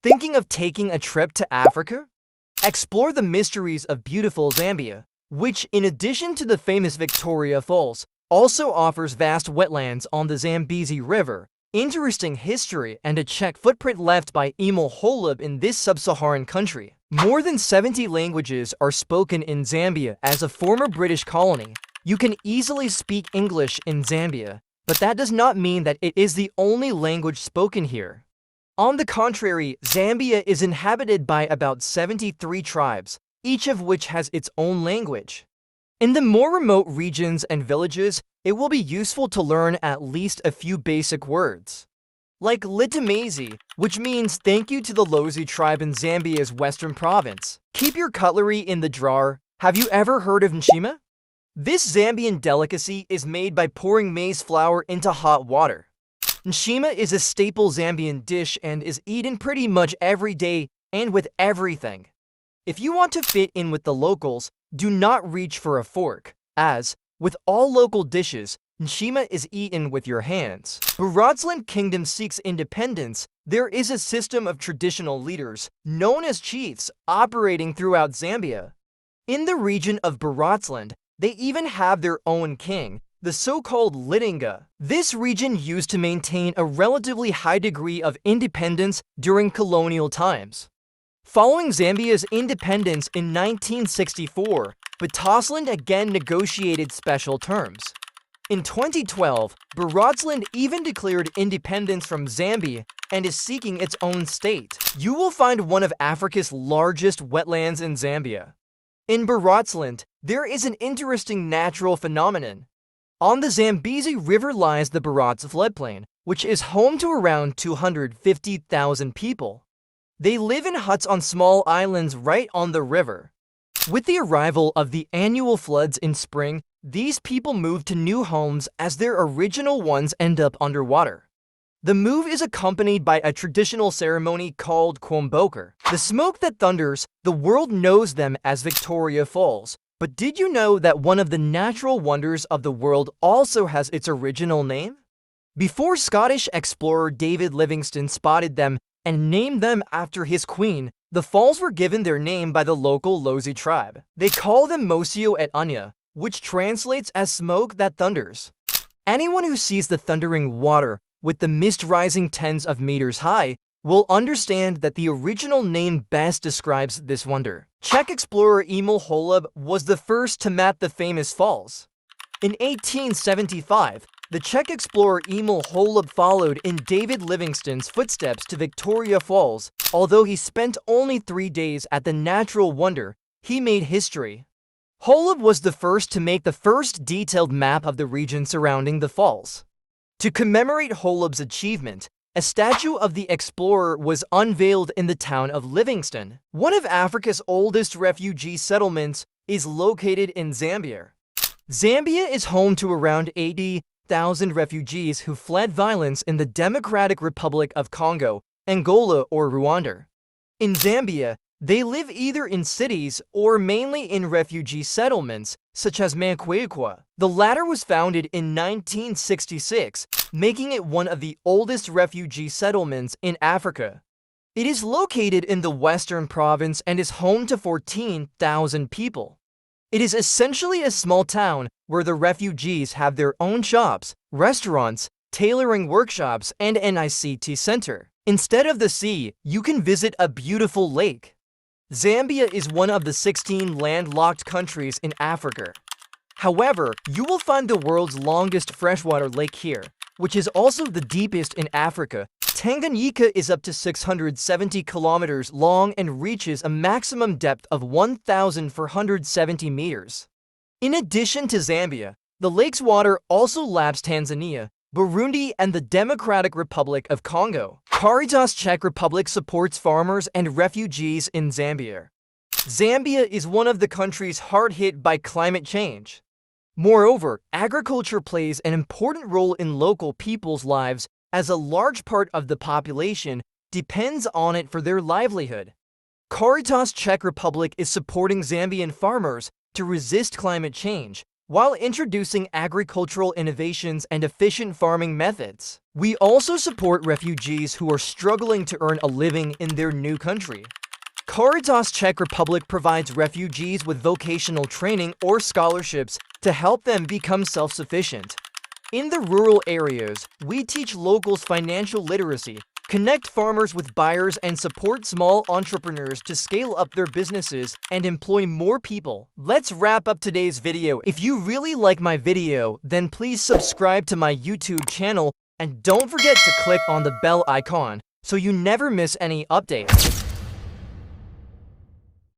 Thinking of taking a trip to Africa? Explore the mysteries of beautiful Zambia, which, in addition to the famous Victoria Falls, also offers vast wetlands on the Zambezi River, interesting history, and a Czech footprint left by Emil Holub in this sub-Saharan country. More than 70 languages are spoken in Zambia as a former British colony. You can easily speak English in Zambia, but that does not mean that it is the only language spoken here. On the contrary, Zambia is inhabited by about 73 tribes, each of which has its own language. In the more remote regions and villages, it will be useful to learn at least a few basic words. Like Litamezi, which means thank you to the Lozi tribe in Zambia's western province. Keep your cutlery in the drawer. Have you ever heard of nshima? This Zambian delicacy is made by pouring maize flour into hot water. Nshima is a staple Zambian dish and is eaten pretty much every day and with everything. If you want to fit in with the locals, do not reach for a fork, as, with all local dishes, nshima is eaten with your hands. Baratsland Kingdom seeks independence. There is a system of traditional leaders, known as chiefs, operating throughout Zambia. In the region of Baratsland, they even have their own king, the so-called Lidinga. This region used to maintain a relatively high degree of independence during colonial times. Following Zambia's independence in 1964, Batassland again negotiated special terms. In 2012, Baratsland even declared independence from Zambia and is seeking its own state. You will find one of Africa's largest wetlands in Zambia. In Baratsland, there is an interesting natural phenomenon. On the Zambezi River lies the Barats floodplain, which is home to around 250,000 people. They live in huts on small islands right on the river. With the arrival of the annual floods in spring, these people move to new homes as their original ones end up underwater. The move is accompanied by a traditional ceremony called Kwamboka. The smoke that thunders, the world knows them as Victoria Falls. But did you know that one of the natural wonders of the world also has its original name? Before Scottish explorer David Livingstone spotted them and named them after his queen, the falls were given their name by the local Lozi tribe. They call them Mosio et Unya, which translates as smoke that thunders. Anyone who sees the thundering water with the mist rising tens of meters high will understand that the original name best describes this wonder. Czech explorer Emil Holub was the first to map the famous falls. In 1875, the Czech explorer Emil Holub followed in David Livingstone's footsteps to Victoria Falls. Although he spent only 3 days at the natural wonder, he made history. Holub was the first to make the first detailed map of the region surrounding the falls. To commemorate Holub's achievement, a statue of the explorer was unveiled in the town of Livingstone. One of Africa's oldest refugee settlements is located in Zambia. Zambia is home to around 80,000 refugees who fled violence in the Democratic Republic of Congo, Angola, or Rwanda. In Zambia, they live either in cities or mainly in refugee settlements, such as Mankwekwa. The latter was founded in 1966, making it one of the oldest refugee settlements in Africa. It is located in the western province and is home to 14,000 people. It is essentially a small town where the refugees have their own shops, restaurants, tailoring workshops, and an ICT center. Instead of the sea, you can visit a beautiful lake. Zambia is one of the 16 landlocked countries in Africa. However, you will find the world's longest freshwater lake here, which is also the deepest in Africa. Tanganyika is up to 670 kilometers long and reaches a maximum depth of 1,470 meters. In addition to Zambia, the lake's water also laps Tanzania, Burundi, and the Democratic Republic of Congo. Caritas Czech Republic supports farmers and refugees in Zambia. Zambia is one of the countries hard hit by climate change. Moreover, agriculture plays an important role in local people's lives as a large part of the population depends on it for their livelihood. Caritas Czech Republic is supporting Zambian farmers to resist climate change while introducing agricultural innovations and efficient farming methods. We also support refugees who are struggling to earn a living in their new country. Caritas Czech Republic provides refugees with vocational training or scholarships to help them become self-sufficient. In the rural areas, we teach locals financial literacy, connect farmers with buyers, and support small entrepreneurs to scale up their businesses and employ more people. Let's wrap up today's video. If you really like my video, then please subscribe to my YouTube channel and don't forget to click on the bell icon so you never miss any updates.